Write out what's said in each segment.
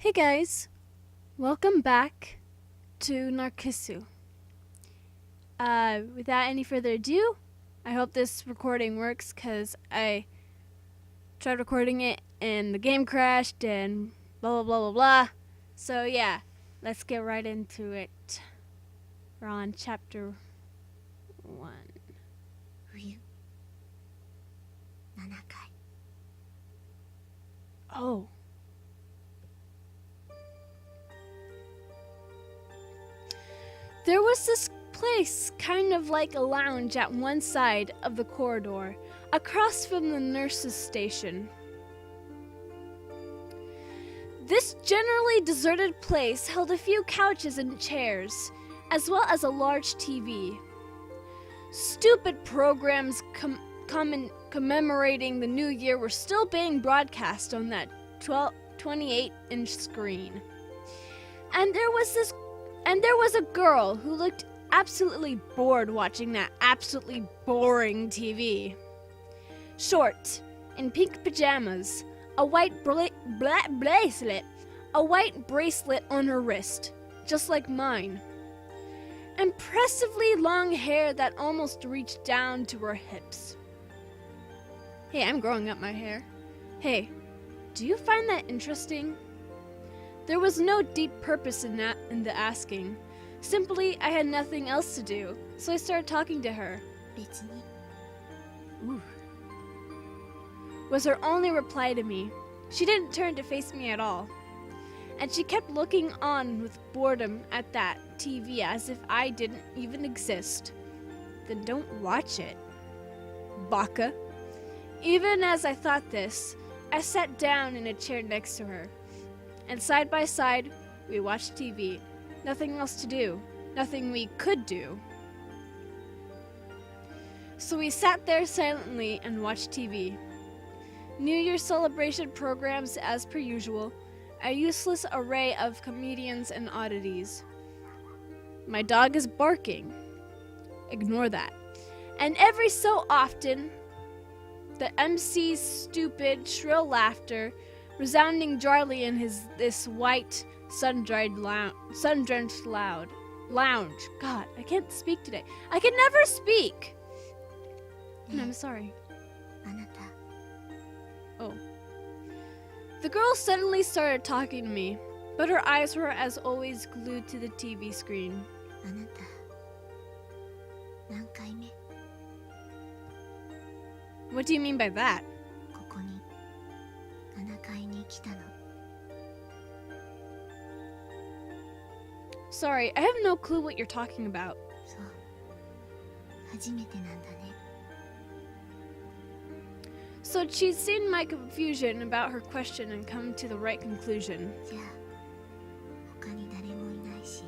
Hey guys, welcome back to Narcissu. Without any further ado, I hope this recording works because I tried recording it and the game crashed and blah blah blah blah blah. So yeah, let's get right into it. We're on chapter 1. 冬7回 Oh. There was this place, kind of like a lounge at one side of the corridor, across from the nurse's station. This generally deserted place held a few couches and chairs, as well as a large TV. Stupid programs commemorating the new year were still being broadcast on that 28-inch screen. And there was a girl who looked absolutely bored watching that absolutely boring TV. Short, in pink pajamas, a white bracelet on her wrist, just like mine. Impressively long hair that almost reached down to her hips. Hey, I'm growing up my hair. Hey, do you find that interesting? There was no deep purpose in the asking. Simply, I had nothing else to do, so I started talking to her. 別に Ooh. Was her only reply to me. She didn't turn to face me at all. And she kept looking on with boredom at that TV as if I didn't even exist. Then don't watch it, baka. Even as I thought this, I sat down in a chair next to her. And side by side, we watched TV. Nothing else to do. Nothing we could do. So we sat there silently and watched TV. New Year's celebration programs as per usual. A useless array of comedians and oddities. My dog is barking. Ignore that. And every so often, the MC's stupid, shrill laughter resounding dryly in this white, sun-drenched lounge. God, I can't speak today. I can never speak. And I'm sorry. あなた Oh. The girl suddenly started talking to me, but her eyes were as always glued to the TV screen. あなた何回目 What do you mean by that? ここに7階に来たの Sorry, I have no clue what you're talking about. そう初めてなんだね So she'd seen my confusion about her question and come to the right conclusion. じゃあ他に誰もいないし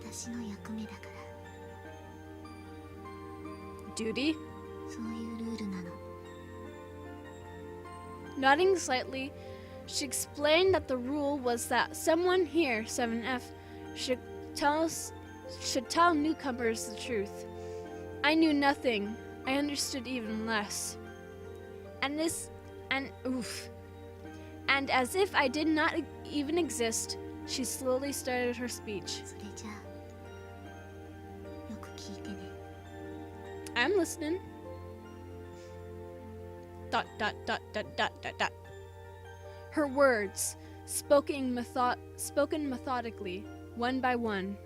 私の役目だから Duty? そういうルールなの Nodding slightly, she explained that the rule was that someone here, 7F, should tell newcomers the truth. I knew nothing. I understood even less. And as if I did not even exist, she slowly started her speech. それじゃあよく聞いてね I'm listening. ... Her words, spoken methodically, one by one,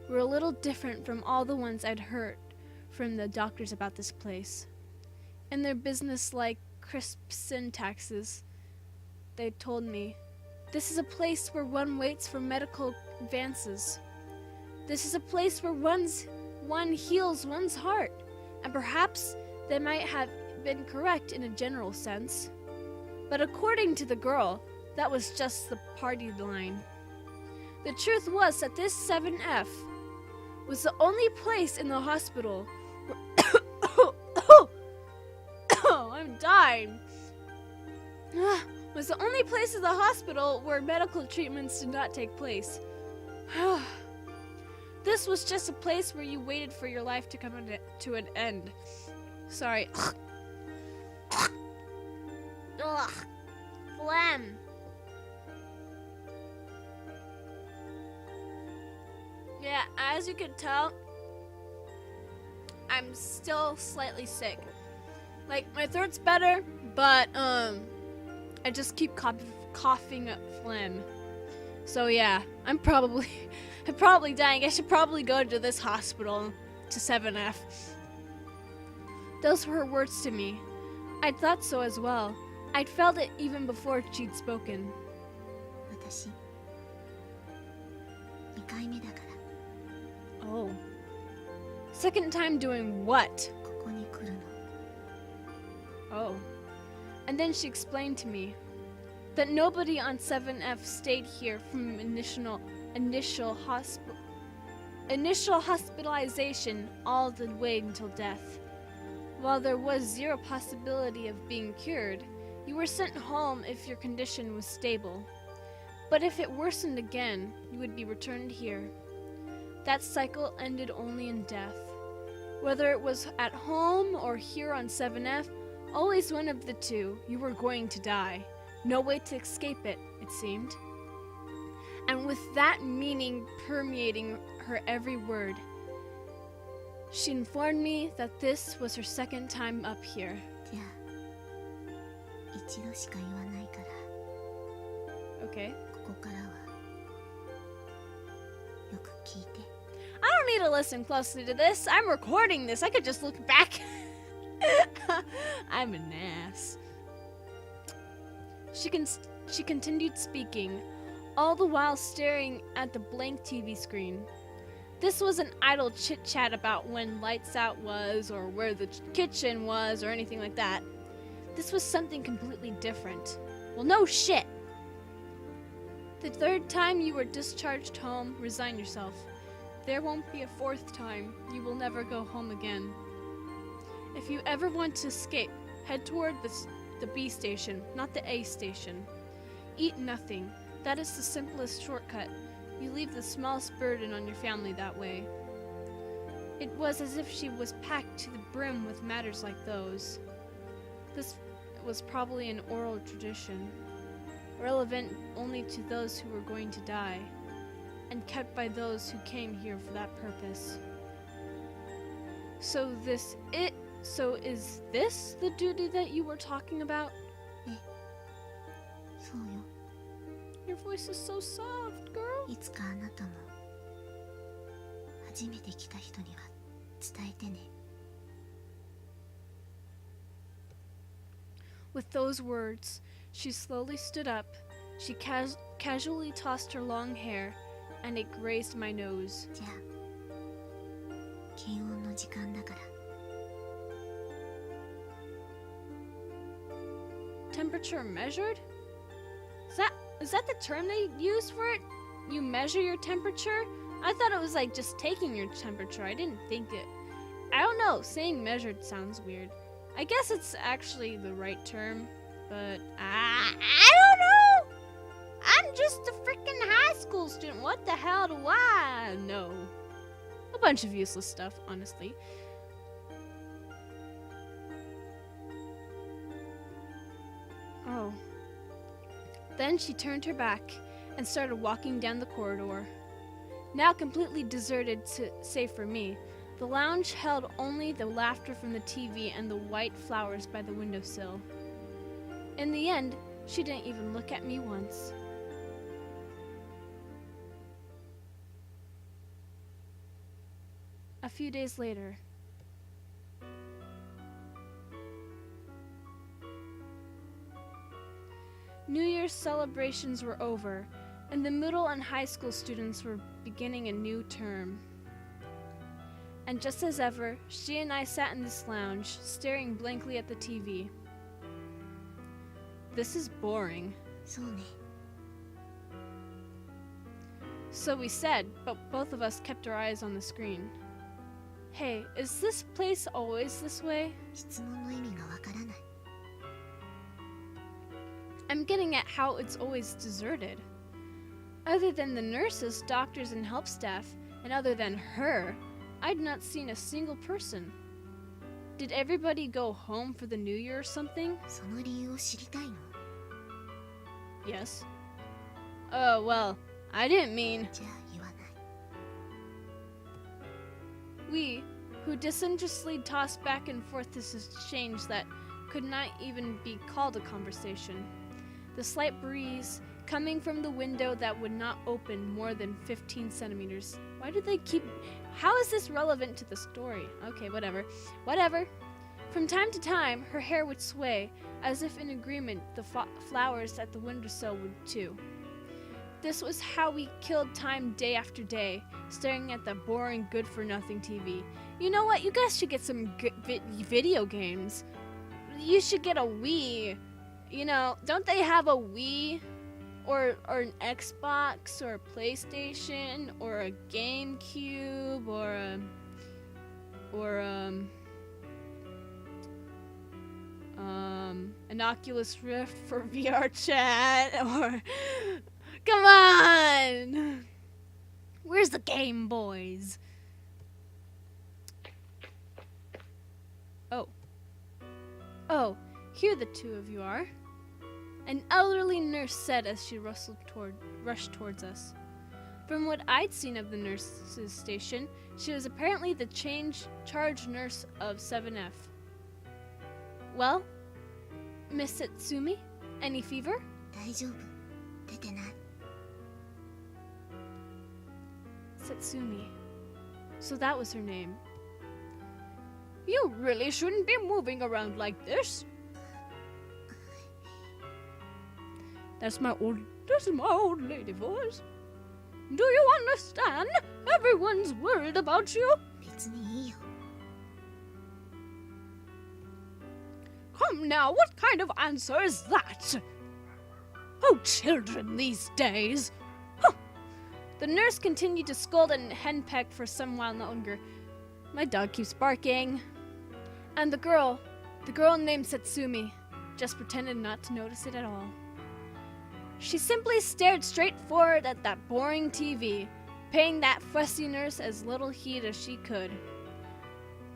were a little different from all the ones I'd heard from the doctors about this place. In their business-like, crisp syntaxes, they told me, this is a place where one waits for medical advances. This is a place where one heals one's heart, and perhaps they might have been correct in a general sense. But according to the girl, that was just the party line. The truth was that this 7F was the only place in the hospital where I'm dying. Was the only place in the hospital where medical treatments did not take place. This was just a place where you waited for your life to come to an end. Sorry. Ugh. Phlegm. as you can tell, I'm still slightly sick. Like, my throat's better, but I just keep coughing up phlegm. So yeah, I'm probably dying. I should probably go to this hospital, to 7F. Those were her words to me. I'd thought so as well. I'd felt it even before she'd spoken. 私2回目だから Oh. Second time doing what? ここに来るの Oh. And then she explained to me that nobody on 7F stayed here from initial hospitalization all the way until death. While there was zero possibility of being cured, you were sent home if your condition was stable. But if it worsened again, you would be returned here. That cycle ended only in death. Whether it was at home or here on 7F, always one of the two, you were going to die. No way to escape it, it seemed. And with that meaning permeating her every word, she informed me that this was her second time up here. じゃあ一度しか言わないから Okay. ここからはよく聞いて I don't need to listen closely to this. I'm recording this. I could just look back. I'm an ass. She continued speaking, all the while staring at the blank TV screen. This wasn't idle chit-chat about when lights out was, or where the kitchen was, or anything like that. This was something completely different. Well, no shit! The third time you were discharged home, resign yourself. There won't be a fourth time. You will never go home again. If you ever want to escape, head toward the B station, not the A station. Eat nothing. That is the simplest shortcut. You leave the smallest burden on your family that way. It was as if she was packed to the brim with matters like those. This was probably an oral tradition, relevant only to those who were going to die, and kept by those who came here for that purpose. So is this the duty that you were talking about? そうよ Your voice is so soft, girl. いつかあなたも初めて来た人には伝えてね With those words, she slowly stood up. She casually tossed her long hair, and it grazed my nose. じゃあ検温の時間だから Temperature measured? Is that the term they use for it? You measure your temperature? I thought it was like just taking your temperature. I didn't think it. I don't know. Saying measured sounds weird. I guess it's actually the right term, but I don't know. I'm just a freaking high school student. What the hell do I know? A bunch of useless stuff, honestly. Oh. Then she turned her back and started walking down the corridor. Now completely deserted, save for me, the lounge held only the laughter from the TV and the white flowers by the windowsill. In the end, she didn't even look at me once. A few days later. New Year's celebrations were over, and the middle and high school students were beginning a new term. And just as ever, she and I sat in this lounge, staring blankly at the TV. This is boring. そうね So we said, but both of us kept our eyes on the screen. Hey, is this place always this way? 質問の意味がわからない I'm getting at how it's always deserted. Other than the nurses, doctors, and help staff, and other than her, I'd not seen a single person. Did everybody go home for the New Year or something? その理由を知りたいの Yes. Oh, well, I didn't mean... じゃあ言わない We, who disinterestedly tossed back and forth this exchange that could not even be called a conversation. The slight breeze coming from the window that would not open more than 15 centimeters. Why do they keep... How is this relevant to the story? Okay, whatever. Whatever. From time to time, her hair would sway, as if in agreement the flowers at the windowsill would too. This was how we killed time day after day, staring at that boring, good-for-nothing TV. You know what? You guys should get some video games. You should get a Wii. You know, don't they have a Wii? Or an Xbox, or a PlayStation, or a GameCube, or an Oculus Rift for VR chat, or... Come on! Where's the Game Boys? Oh, here the two of you are. An elderly nurse said as she rushed towards us. From what I'd seen of the nurse's station, she was apparently the charge nurse of 7F. Well, Miss Satsumi, any fever? 大丈夫。出てない。Satsumi. So that was her name. You really shouldn't be moving around like this. That's my old lady voice. Do you understand? Everyone's worried about you. 別にいいよ。Come now, what kind of answer is that? Oh, children these days. Huh. The nurse continued to scold and henpeck for some while longer. My dog keeps barking. And the girl named Satsumi, just pretended not to notice it at all. She simply stared straight forward at that boring TV, paying that fussy nurse as little heed as she could.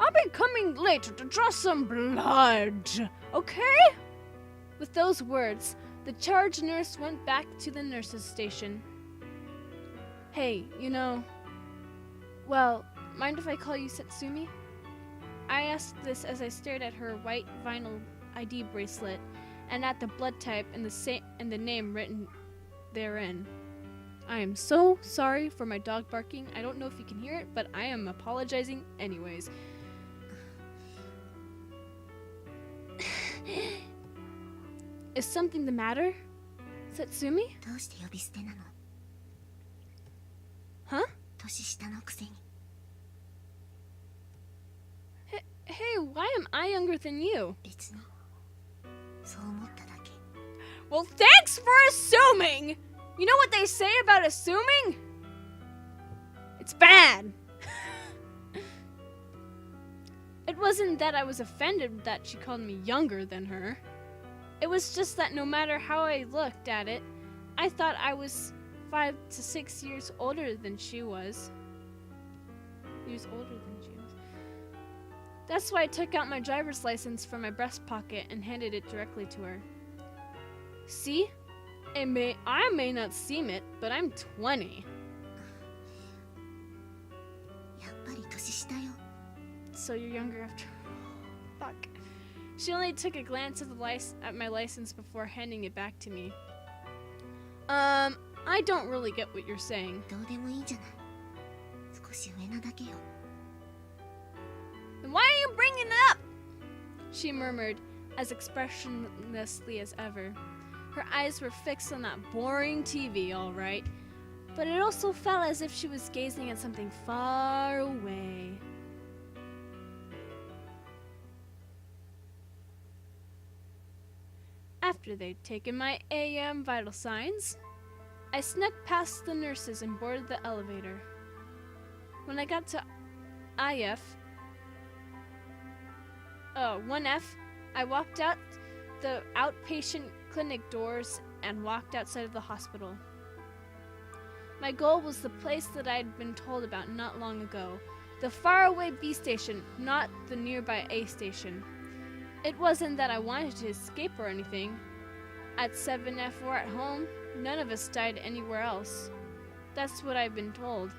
I'll be coming later to draw some blood, okay? With those words, the charge nurse went back to the nurse's station. Hey, well, mind if I call you Satsumi? I asked this as I stared at her white vinyl ID bracelet and at the blood type and the name written therein. I am so sorry for my dog barking. I don't know if you can hear it, but I am apologizing anyways. Is something the matter, Satsumi? どうして呼び捨てなの？ Huh? 年下のくせに。 Hey, why am I younger than you? 別に。そう思っただけ。 Well, thanks for assuming! You know what they say about assuming? It's bad. It wasn't that I was offended that she called me younger than her. It was just that no matter how I looked at it, I thought I was 5 to 6 years older than she was. That's why I took out my driver's license from my breast pocket and handed it directly to her. See? I may not seem it, but I'm 20. やっぱり年下よ。 So you're younger after... Fuck. She only took a glance at my license before handing it back to me. I don't really get what you're saying. どうでもいいじゃない。少し上なだけよ。 Then why are you bringing it up? She murmured, as expressionlessly as ever. Her eyes were fixed on that boring TV, all right, but it also felt as if she was gazing at something far away. After they'd taken my AM vital signs, I snuck past the nurses and boarded the elevator. When I got to 1F, I walked out the outpatient clinic doors and walked outside of the hospital. My goal was the place that I'd been told about not long ago, the faraway B station, not the nearby A station. It wasn't that I wanted to escape or anything. At 7F or at home, none of us died anywhere else. That's what I've been told.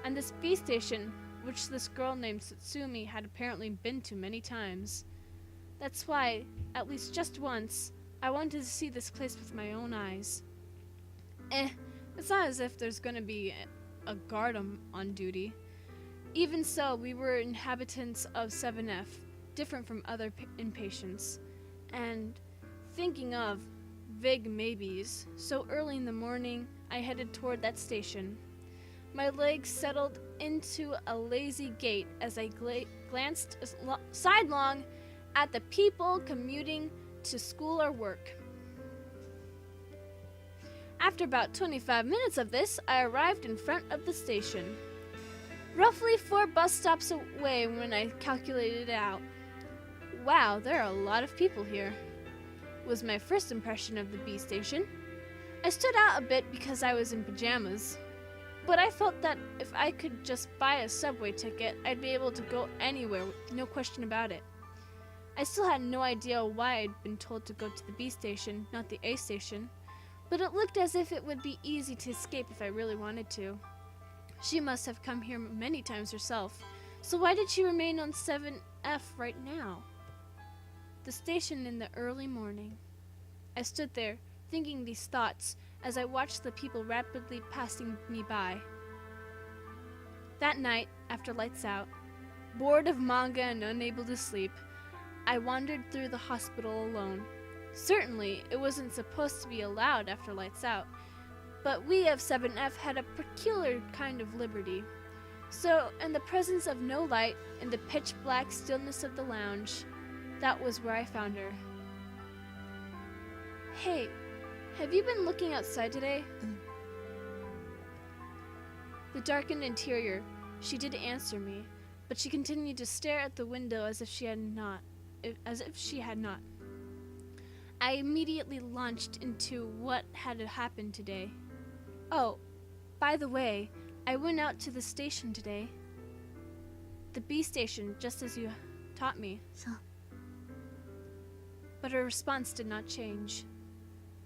And this B station, which this girl named Satsumi had apparently been to many times. That's why, at least just once, I wanted to see this place with my own eyes. It's not as if there's gonna be a guard on duty. Even so, we were inhabitants of 7F, different from other inpatients. And thinking of vague maybes, so early in the morning, I headed toward that station. My legs settled into a lazy gait as I glanced sidelong at the people commuting to school or work. After about 25 minutes of this, I arrived in front of the station. Roughly 4 bus stops away when I calculated it out. Wow, there are a lot of people here, was my first impression of the B station. I stood out a bit because I was in pajamas, but I felt that if I could just buy a subway ticket, I'd be able to go anywhere, no question about it. I still had no idea why I'd been told to go to the B station, not the A station, but it looked as if it would be easy to escape if I really wanted to. She must have come here many times herself, so why did she remain on 7F right now? The station in the early morning. I stood there, thinking these thoughts, as I watched the people rapidly passing me by. That night, after lights out, bored of manga and unable to sleep, I wandered through the hospital alone. Certainly, it wasn't supposed to be allowed after lights out, but we of 7F had a peculiar kind of liberty. So, in the presence of no light, in the pitch-black stillness of the lounge, that was where I found her. Hey, have you been looking outside today? The darkened interior. She did answer me, but she continued to stare at the window as if she had not. I immediately launched into what had happened today. Oh, by the way, I went out to the station today. The B station, just as you taught me. So, But her response did not change.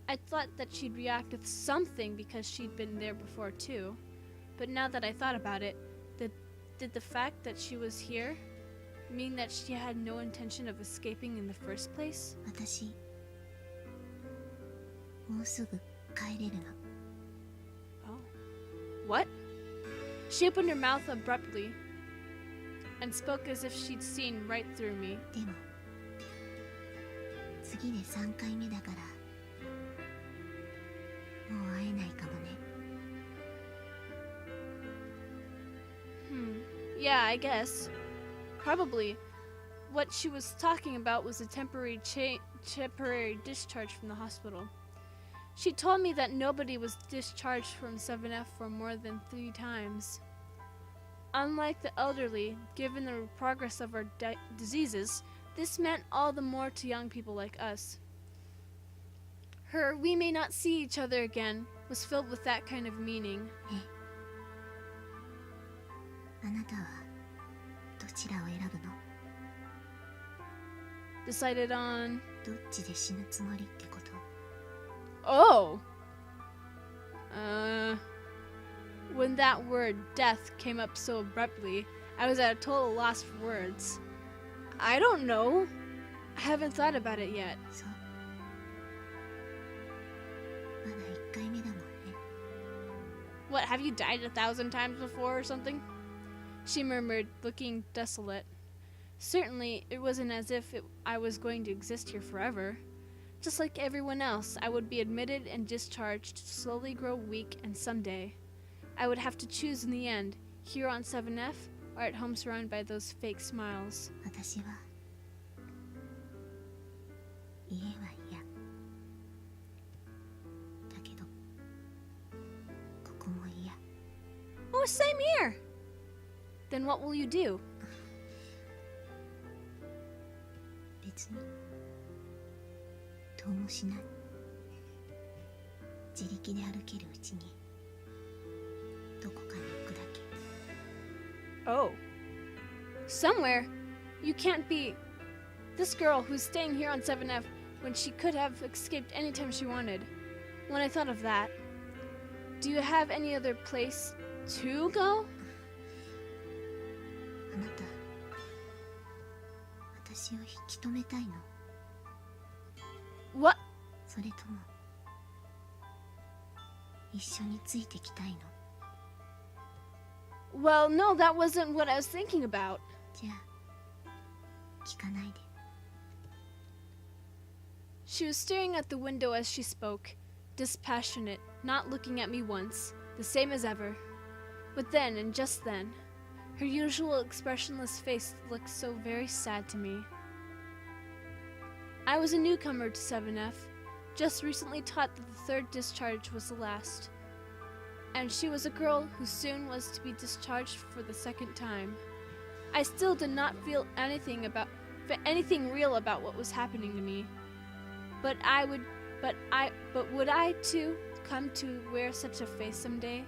I thought that she'd react with something because she'd been there before too. But now that I thought about it, did the fact that she was here mean that she had no intention of escaping in the first place? 私もうすぐ帰れるの。 Oh. What? She opened her mouth abruptly and spoke as if she'd seen right through me. でも次で3回目だからもう会えないかもね。 Yeah, I guess. Probably. What she was talking about was a temporary discharge from the hospital. She told me that nobody was discharged from 7F for more than 3 times. Unlike the elderly, given the progress of our diseases, this meant all the more to young people like us. Her "we may not see each other again" was filled with that kind of meaning. あなたはどちらを選ぶの？ Decided on... どっちで死ぬつもりってこと？ Oh! When that word death came up so abruptly, I was at a total loss for words. I don't know. I haven't thought about it yet. そう。まだ1回目だもんね。 What, have you died 1,000 times before or something? She murmured, looking desolate. Certainly, it wasn't as if I was going to exist here forever. Just like everyone else, I would be admitted and discharged to slowly grow weak, and someday I would have to choose in the end, here on 7F or at home surrounded by those fake smiles. 私は家は嫌。だけどここも嫌。 Oh, same here! Then what will you do? 別にどうもしない。自力で歩けるうちにどこかに行くだけ。 Oh. Somewhere? You can't be this girl who's staying here on 7F when she could have escaped anytime she wanted. When I thought of that, do you have any other place to go? あなた、私を引き止めたいの？ What? それとも一緒についてきたいの？ Well, no, that wasn't what I was thinking about. じゃあ聞かないで。 She was staring at the window as she spoke, dispassionate, not looking at me once, the same as ever. But then, and just then, her usual expressionless face looked so very sad to me. I was a newcomer to 7F, just recently taught that the third discharge was the last. And she was a girl who soon was to be discharged for the second time. I still did not feel anything real about what was happening to me. But would I too come to wear such a face someday?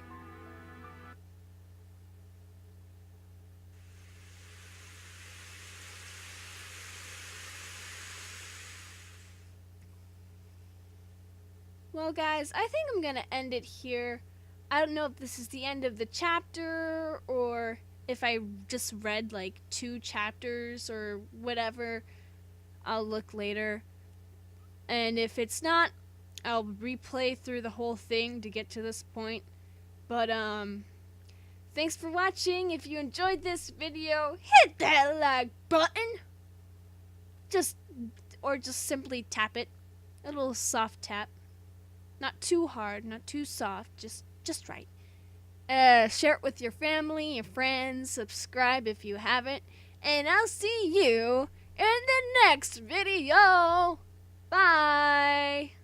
Well, guys, I think I'm gonna end it here. I don't know if this is the end of the chapter or if I just read like 2 chapters or whatever. I'll look later. And if it's not, I'll replay through the whole thing to get to this point. But thanks for watching. If you enjoyed this video, hit that like button. Just simply tap it. A little soft tap. Not too hard, not too soft, just right. Share it with your family, your friends, subscribe if you haven't, and I'll see you in the next video. Bye!